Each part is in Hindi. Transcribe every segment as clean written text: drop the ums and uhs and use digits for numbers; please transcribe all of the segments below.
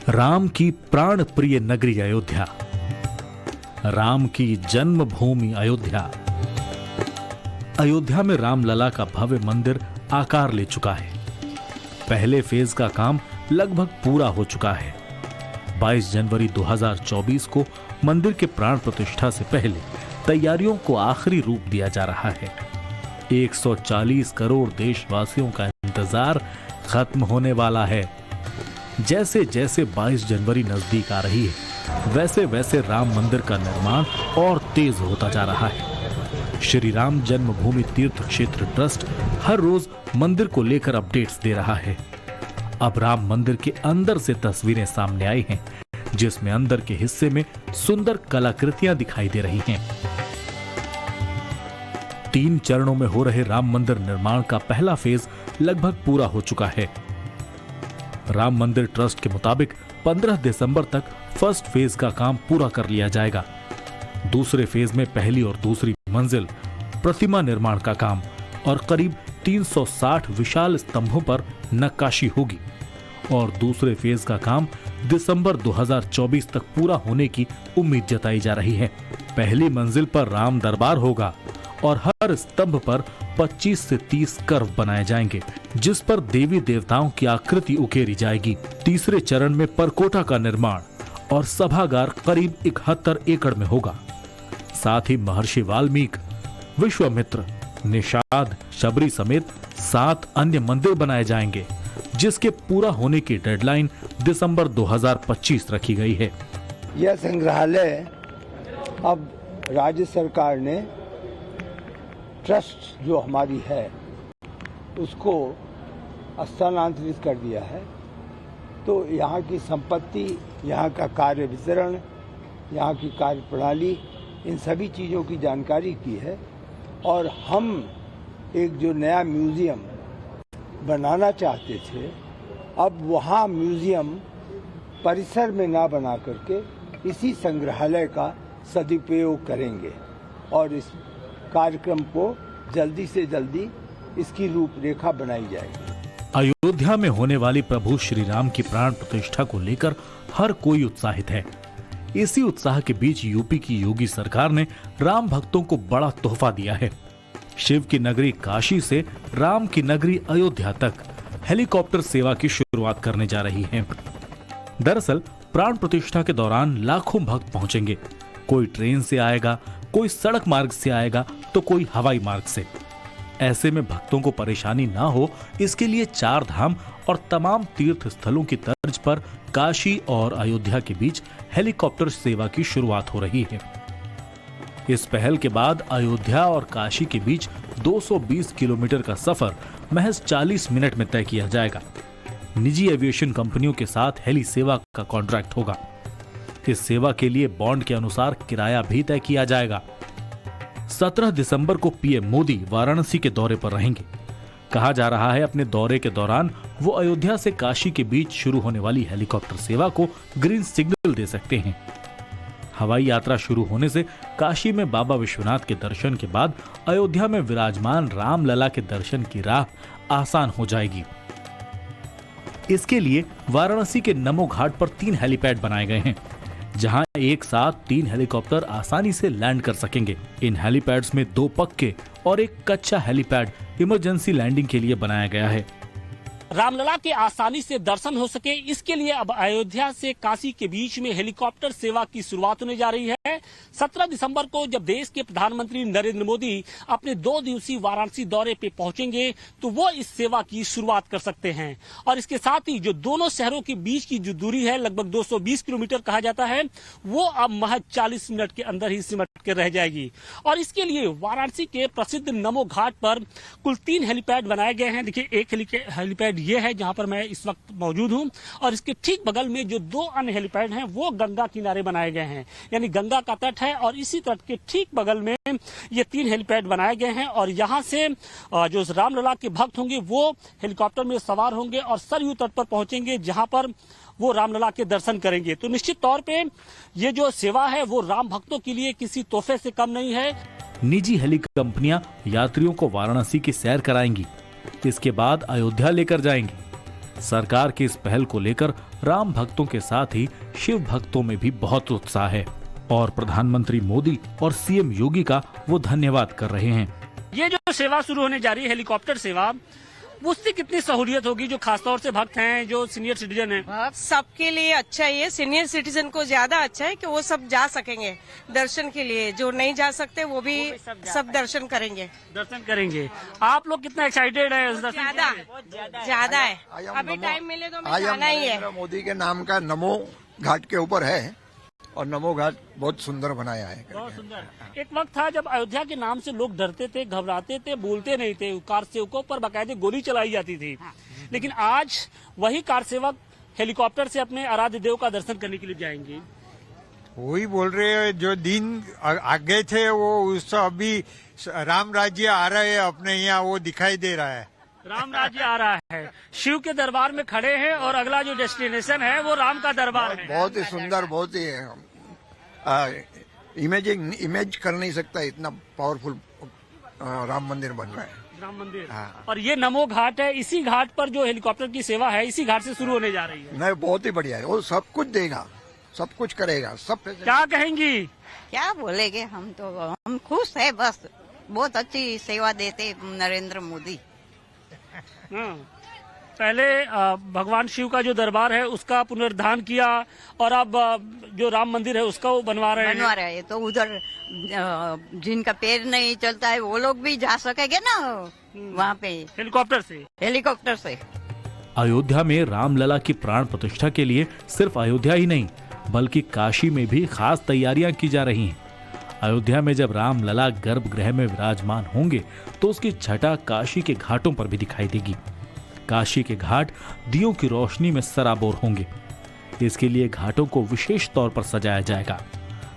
राम की प्राण प्रिय नगरी अयोध्या, राम की जन्मभूमि अयोध्या। अयोध्या में रामलला का भव्य मंदिर आकार ले चुका है। पहले फेज का काम लगभग पूरा हो चुका है। 22 जनवरी 2024 को मंदिर के प्राण प्रतिष्ठा से पहले तैयारियों को आखिरी रूप दिया जा रहा है। 140 करोड़ देशवासियों का इंतजार खत्म होने वाला है। जैसे जैसे 22 जनवरी नजदीक आ रही है, वैसे वैसे राम मंदिर का निर्माण और तेज होता जा रहा है। श्री राम जन्मभूमि तीर्थ क्षेत्र ट्रस्ट हर रोज मंदिर को लेकर अपडेट्स दे रहा है। अब राम मंदिर के अंदर से तस्वीरें सामने आई हैं, जिसमें अंदर के हिस्से में सुंदर कलाकृतियां दिखाई दे रही हैं। 3 चरणों में हो रहे राम मंदिर निर्माण का पहला फेज लगभग पूरा हो चुका है। राम मंदिर ट्रस्ट के मुताबिक 15 दिसंबर तक फर्स्ट फेज का काम पूरा कर लिया जाएगा। दूसरे फेज में पहली और दूसरी मंजिल, प्रतिमा निर्माण का काम और करीब 360 विशाल स्तंभों पर नक्काशी होगी और दूसरे फेज का काम दिसंबर 2024 तक पूरा होने की उम्मीद जताई जा रही है। पहली मंजिल पर राम दरबार होगा और हर स्तंभ पर 25 से 30 कर्व बनाए जाएंगे, जिस पर देवी देवताओं की आकृति उकेरी जाएगी। तीसरे चरण में परकोटा का निर्माण और सभागार करीब 71 एकड़ में होगा। साथ ही महर्षि वाल्मीकि, विश्वामित्र, निषाद, शबरी समेत 7 अन्य मंदिर बनाए जाएंगे, जिसके पूरा होने की डेडलाइन दिसंबर 2025 रखी गई है। यह संग्रहालय अब राज्य सरकार ने ट्रस्ट जो हमारी है उसको स्थानांतरित कर दिया है। तो यहाँ की संपत्ति, यहाँ का कार्य वितरण, यहाँ की कार्य प्रणाली, इन सभी चीज़ों की जानकारी की है। और हम एक जो नया म्यूज़ियम बनाना चाहते थे, अब वहाँ म्यूज़ियम परिसर में ना बना करके इसी संग्रहालय का सदुपयोग करेंगे और इस कार्यक्रम को जल्दी से जल्दी इसकी रूपरेखा बनाई जाएगी। अयोध्या में होने वाली प्रभु श्री राम की प्राण प्रतिष्ठा को लेकर हर कोई उत्साहित है। इसी उत्साह के बीच यूपी की योगी सरकार ने राम भक्तों को बड़ा तोहफा दिया है। शिव की नगरी काशी से राम की नगरी अयोध्या तक हेलीकॉप्टर सेवा की शुरुआत करने जा रही है। दरअसल प्राण प्रतिष्ठा के दौरान लाखों भक्त पहुंचेंगे। कोई ट्रेन से आएगा, कोई सड़क मार्ग से आएगा तो कोई हवाई मार्ग से। ऐसे में भक्तों को परेशानी ना हो, इसके लिए 4 धाम और तमाम तीर्थ स्थलों की तर्ज पर काशी और अयोध्या के बीच हेलीकॉप्टर सेवा की शुरुआत हो रही है। इस पहल के बाद अयोध्या और काशी के बीच 220 किलोमीटर का सफर महज 40 मिनट में तय किया जाएगा। निजी एविएशन कंपनियों के साथ हेली सेवा का कॉन्ट्रैक्ट होगा। इस सेवा के लिए बॉन्ड के अनुसार किराया भी तय किया जाएगा। 17 दिसंबर को पीएम मोदी वाराणसी के दौरे पर रहेंगे। कहा जा रहा है अपने दौरे के दौरान वो अयोध्या से काशी के बीच शुरू होने वाली हेलीकॉप्टर सेवा को ग्रीन सिग्नल दे सकते हैं। हवाई यात्रा शुरू होने से काशी में बाबा विश्वनाथ के दर्शन के बाद अयोध्या में विराजमान रामलला के दर्शन की राह आसान हो जाएगी। इसके लिए वाराणसी के नमो घाट पर 3 हेलीपैड बनाए गए हैं, जहां एक साथ 3 हेलीकॉप्टर आसानी से लैंड कर सकेंगे। इन हेलीपैड्स में 2 पक्के और एक कच्चा हेलीपैड इमरजेंसी लैंडिंग के लिए बनाया गया है। रामलला के आसानी से दर्शन हो सके, इसके लिए अब अयोध्या से काशी के बीच में हेलीकॉप्टर सेवा की शुरुआत होने जा रही है। 17 दिसंबर को जब देश के प्रधानमंत्री नरेंद्र मोदी अपने 2 दिवसीय वाराणसी दौरे पे पहुंचेंगे तो वो इस सेवा की शुरुआत कर सकते हैं। और इसके साथ ही जो दोनों शहरों के बीच की जो दूरी है, लगभग 220 किलोमीटर कहा जाता है, वो अब महज 40 मिनट के अंदर ही सिमट के रह जाएगी। और इसके लिए वाराणसी के प्रसिद्ध नमो घाट पर कुल 3 हेलीपैड बनाए गए हैं। देखिए, एक हेलीपैड ये है जहां पर मैं इस वक्त मौजूद हूं, और इसके ठीक बगल में जो 2 अन्य हेलीपैड हैं वो गंगा किनारे बनाए गए हैं, यानी गंगा का तट है और इसी तट के ठीक बगल में ये 3 हेलीपैड बनाए गए हैं। और यहां से जो रामलला के भक्त होंगे वो हेलीकॉप्टर में सवार होंगे और सरयू तट पर पहुंचेंगे, जहां पर वो रामलला के दर्शन करेंगे। तो निश्चित तौर पे ये जो सेवा है वो राम भक्तों के लिए किसी तोहफे से कम नहीं है। निजी हेली कंपनियां यात्रियों को वाराणसी की सैर कराएंगी, इसके बाद अयोध्या लेकर जाएंगी, सरकार की इस पहल को लेकर राम भक्तों के साथ ही शिव भक्तों में भी बहुत उत्साह है और प्रधानमंत्री मोदी और सीएम योगी का वो धन्यवाद कर रहे हैं। ये जो सेवा शुरू होने जा रही है हेलीकॉप्टर सेवा, उससे कितनी सहूलियत होगी जो खासतौर से भक्त हैं, जो सीनियर सिटीजन हैं? सबके लिए अच्छा है। सीनियर सिटीजन को ज्यादा अच्छा है कि वो सब जा सकेंगे दर्शन के लिए। जो नहीं जा सकते वो भी सब दर्शन करेंगे। आप लोग कितना एक्साइटेड है? ज्यादा है। अभी टाइम मिले तो हमें जाना ही है। नरेंद्र मोदी के नाम का नमो घाट के ऊपर है और नमो घाट बहुत सुंदर बनाया है। बहुत सुंदर। एक वक्त था जब अयोध्या के नाम से लोग डरते थे, घबराते थे, बोलते नहीं थे। कार सेवकों पर बाकायदे गोली चलाई जाती थी। लेकिन आज वही कार सेवक हेलीकॉप्टर से अपने आराध्य देव का दर्शन करने के लिए जाएंगे। वही बोल रहे हैं, जो दिन आगे थे वो उस अभी राम राज्य आ रहा है अपने यहाँ, वो दिखाई दे रहा है। राम राज्य आ रहा है। शिव के दरबार में खड़े हैं और अगला जो डेस्टिनेशन है वो राम का दरबार है। बहुत ही सुंदर, बहुत ही इमेज कर नहीं सकता, इतना पावरफुल राम मंदिर बन रहा है। राम मंदिर। हाँ। और ये नमो घाट है। इसी घाट पर जो हेलीकॉप्टर की सेवा है इसी घाट से शुरू होने जा रही है। नहीं, बहुत ही बढ़िया है। वो सब कुछ देगा, सब कुछ करेगा, सब। क्या कहेंगी? क्या बोलेंगे, हम खुश है। बस बहुत अच्छी सेवा देते नरेंद्र मोदी। पहले भगवान शिव का जो दरबार है उसका पुनरुद्धार किया और अब जो राम मंदिर है उसका वो बनवा रहे हैं। तो उधर जिनका पैर नहीं चलता है वो लोग भी जा सकेंगे ना वहाँ पे हेलीकॉप्टर से। अयोध्या में रामलला की प्राण प्रतिष्ठा के लिए सिर्फ अयोध्या ही नहीं बल्कि काशी में भी खास तैयारियां की जा रही हैं। अयोध्या में जब रामलला गर्भगृह में विराजमान होंगे तो उसकी छटा काशी के घाटों पर भी दिखाई देगी। काशी के घाट दियों की रोशनी में सराबोर होंगे। इसके लिए घाटों को विशेष तौर पर सजाया जाएगा।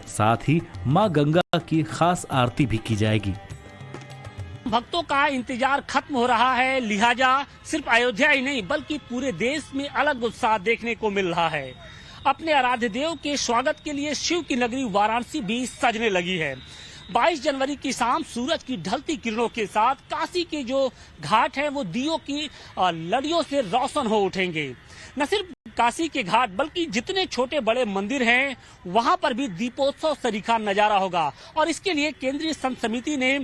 साथ ही मां गंगा की खास आरती भी की जाएगी। भक्तों का इंतजार खत्म हो रहा है, लिहाजा सिर्फ अयोध्या ही नहीं बल्कि पूरे देश में अलग उत्साह देखने को मिल रहा है। अपने आराध्य देव के स्वागत के लिए शिव की नगरी वाराणसी भी सजने लगी है। 22 जनवरी की शाम सूरज की ढलती किरणों के साथ काशी के जो घाट हैं वो दियों की लड़ियों से रोशन हो उठेंगे। न सिर्फ काशी के घाट बल्कि जितने छोटे बड़े मंदिर हैं वहां पर भी दीपोत्सव सरीखा नजारा होगा और इसके लिए केंद्रीय संत समिति ने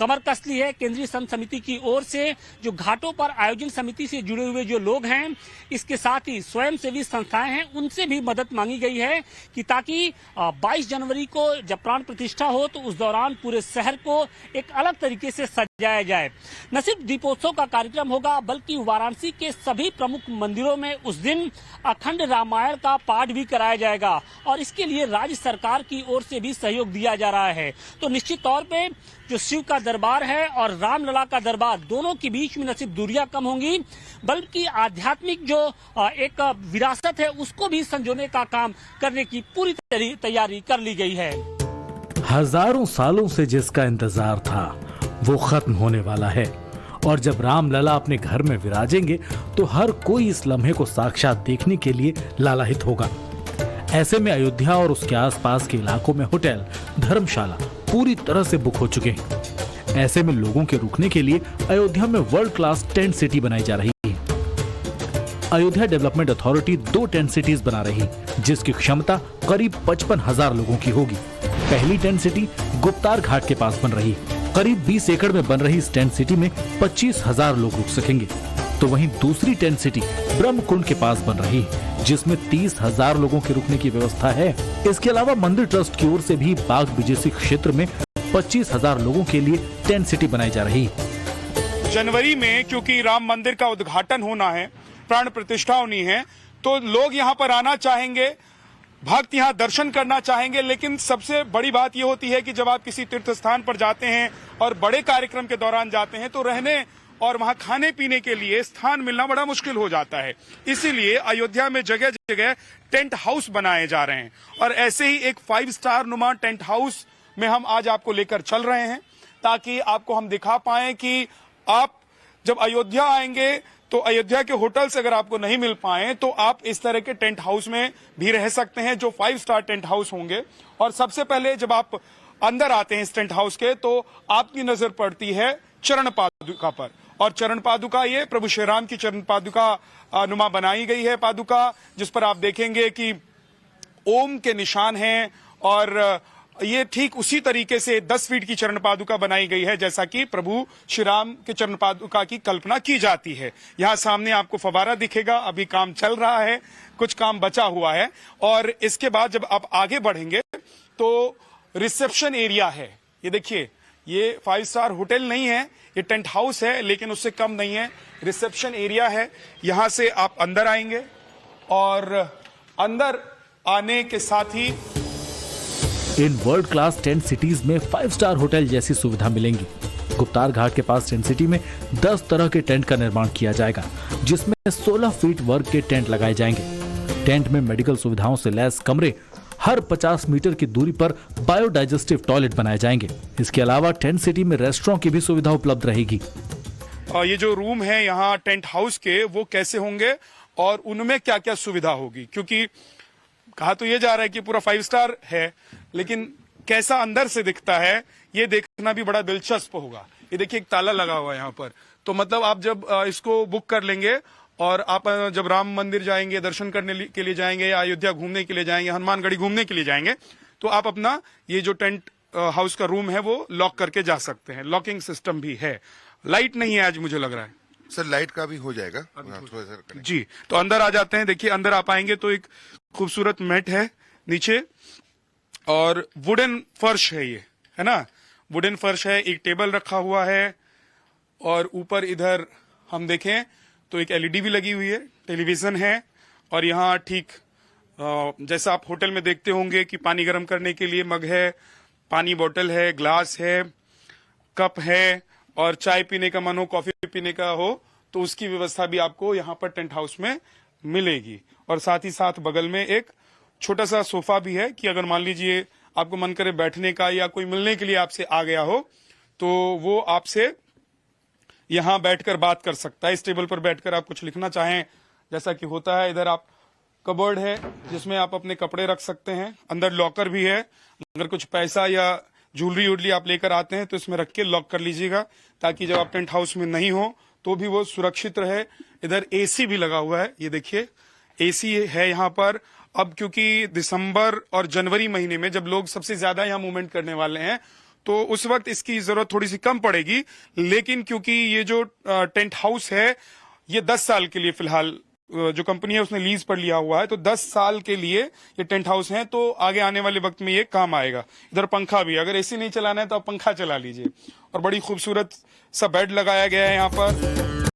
कमर कस ली है। केंद्रीय संत समिति की ओर से जो घाटों पर आयोजन समिति से जुड़े हुए जो लोग हैं, इसके साथ ही स्वयंसेवी संस्थाएं हैं, उनसे भी मदद मांगी गई है कि ताकि 22 जनवरी को जब प्राण प्रतिष्ठा हो तो उस दौरान पूरे शहर को एक अलग तरीके से सजाया जाए। न सिर्फ दीपोत्सव का कार्यक्रम होगा बल्कि वाराणसी के सभी प्रमुख मंदिरों में उस दिन अखंड रामायण का पाठ भी कराया जाएगा और इसके लिए राज्य सरकार की ओर से भी सहयोग दिया जा रहा है। तो निश्चित तौर पे जो शिव का दरबार है और रामलला का दरबार, दोनों के बीच में न सिर्फ दूरियां कम होंगी बल्कि आध्यात्मिक जो एक विरासत है उसको भी संजोने का काम करने की पूरी तैयारी कर ली गई है। हजारों सालों से जिसका इंतजार था वो खत्म होने वाला है और जब रामलला अपने घर में विराजेंगे तो हर कोई इस लम्हे को साक्षात देखने के लिए लालायित होगा। ऐसे में अयोध्या और उसके आसपास के इलाकों में होटल, धर्मशाला पूरी तरह से बुक हो चुके हैं। ऐसे में लोगों के रुकने के लिए अयोध्या में वर्ल्ड क्लास टेंट सिटी बनाई जा रही है। Ayodhya development authority 2 tent cities बना रही जिसकी क्षमता करीब 55,000 लोगों की होगी। पहली टेंट सिटी गुप्तार घाट के पास बन रही, करीब 20 एकड़ में बन रही इस टेंट सिटी में 25,000 लोग रुक सकेंगे। तो वहीं दूसरी टेंट सिटी ब्रह्मकुंड के पास बन रही जिसमें 30,000 लोगों के रुकने की व्यवस्था है। इसके अलावा मंदिर ट्रस्ट की ओर से भी बाग बीजेसी क्षेत्र में 25,000 लोगों के लिए टेंट सिटी बनाई जा रही। जनवरी में क्योंकि राम मंदिर का उद्घाटन होना है, प्राण प्रतिष्ठा होनी है, तो लोग यहाँ पर आना चाहेंगे, भक्त यहाँ दर्शन करना चाहेंगे। लेकिन सबसे बड़ी बात यह होती है कि जब आप किसी तीर्थ स्थान पर जाते हैं और बड़े कार्यक्रम के दौरान जाते हैं तो रहने और वहां खाने पीने के लिए स्थान मिलना बड़ा मुश्किल हो जाता है। इसीलिए अयोध्या में जगह जगह टेंट हाउस बनाए जा रहे हैं और ऐसे ही एक 5 स्टार नुमा टेंट हाउस में हम आज आपको लेकर चल रहे हैं ताकि आपको हम दिखा पाएं कि आप जब अयोध्या आएंगे तो अयोध्या के होटल्स अगर आपको नहीं मिल पाए तो आप इस तरह के टेंट हाउस में भी रह सकते हैं जो 5 स्टार टेंट हाउस होंगे। और सबसे पहले जब आप अंदर आते हैं इस टेंट हाउस के तो आपकी नजर पड़ती है चरण पादुका पर और चरण पादुका, ये प्रभु श्री राम की चरण पादुका नुमा बनाई गई है पादुका, जिस पर आप देखेंगे कि ओम के निशान हैं और ये ठीक उसी तरीके से 10 फीट की चरण पादुका बनाई गई है जैसा कि प्रभु श्री राम के चरण पादुका की कल्पना की जाती है। यहाँ सामने आपको फवारा दिखेगा, अभी काम चल रहा है, कुछ काम बचा हुआ है। और इसके बाद जब आप आगे बढ़ेंगे तो रिसेप्शन एरिया है। ये देखिए, ये 5 स्टार होटल नहीं है, ये टेंट हाउस है, लेकिन उससे कम नहीं है, रिसेप्शन एरिया है। यहां से आप अंदर आएंगे और अंदर आने के साथ ही इन वर्ल्ड क्लास टेंट सिटीज में 5 स्टार होटल जैसी सुविधा मिलेंगी। गुप्तार घाट के पास टेंट सिटी में 10 तरह के टेंट का निर्माण किया जाएगा, जिसमें 16 फीट वर्ग के टेंट लगाए जाएंगे। टेंट में मेडिकल सुविधाओं से लैस कमरे, हर 50 मीटर की दूरी पर बायोडाइजेस्टिव टॉयलेट बनाए जाएंगे। इसके अलावा टेंट सिटी में रेस्टोरेंट की भी सुविधा उपलब्ध रहेगी। ये जो रूम है यहाँ टेंट हाउस के, वो कैसे होंगे और उनमें क्या क्या सुविधा होगी, क्योंकि कहा तो ये जा रहा है कि पूरा 5 स्टार है, लेकिन कैसा अंदर से दिखता है ये देखना भी बड़ा दिलचस्प होगा। ये देखिए, एक ताला लगा हुआ है यहाँ पर, तो मतलब आप जब इसको बुक कर लेंगे और आप जब राम मंदिर जाएंगे, दर्शन करने के लिए जाएंगे, या अयोध्या घूमने के लिए जाएंगे, हनुमानगढ़ी घूमने के लिए जाएंगे, तो आप अपना ये जो टेंट हाउस का रूम है वो लॉक करके जा सकते हैं। लॉकिंग सिस्टम भी है। लाइट नहीं है आज, मुझे लग रहा है सर, लाइट का भी हो जाएगा थोड़ा सा जी। तो अंदर आ जाते हैं। देखिए, अंदर आप आएंगे तो एक खूबसूरत मैट है नीचे और वुडन फर्श है, ये है ना, वुडन फर्श है। एक टेबल रखा हुआ है और ऊपर इधर हम देखें तो एक एलईडी भी लगी हुई है, टेलीविजन है। और यहाँ ठीक जैसा आप होटल में देखते होंगे कि पानी गर्म करने के लिए मग है, पानी बोतल है, ग्लास है, कप है, और चाय पीने का मन हो, कॉफी पीने का हो, तो उसकी व्यवस्था भी आपको यहाँ पर टेंट हाउस में मिलेगी। और साथ ही साथ बगल में एक छोटा सा सोफा भी है कि अगर मान लीजिए आपको मन करे बैठने का या कोई मिलने के लिए आपसे आ गया हो तो वो आपसे यहाँ बैठकर बात कर सकता है। इस टेबल पर बैठकर आप कुछ लिखना चाहें, जैसा कि होता है। इधर आप कबर्ड है जिसमें आप अपने कपड़े रख सकते हैं। अंदर लॉकर भी है, अगर कुछ पैसा या ज्वेलरी उडली आप लेकर आते हैं तो इसमें रख के लॉक कर लीजिएगा, ताकि जब आप टेंट हाउस में नहीं हो तो भी वो सुरक्षित रहे। इधर एसी भी लगा हुआ है, ये देखिए एसी है यहाँ पर। अब क्योंकि दिसंबर और जनवरी महीने में जब लोग सबसे ज्यादा यहाँ मूवमेंट करने वाले हैं तो उस वक्त इसकी जरूरत थोड़ी सी कम पड़ेगी, लेकिन क्योंकि ये जो टेंट हाउस है ये 10 साल के लिए फिलहाल जो कंपनी है उसने लीज पर लिया हुआ है, तो 10 साल के लिए ये टेंट हाउस है, तो आगे आने वाले वक्त में ये काम आएगा। इधर पंखा भी, अगर एसी नहीं चलाना है तो आप पंखा चला लीजिए। और बड़ी खूबसूरत सा बेड लगाया गया है यहाँ पर।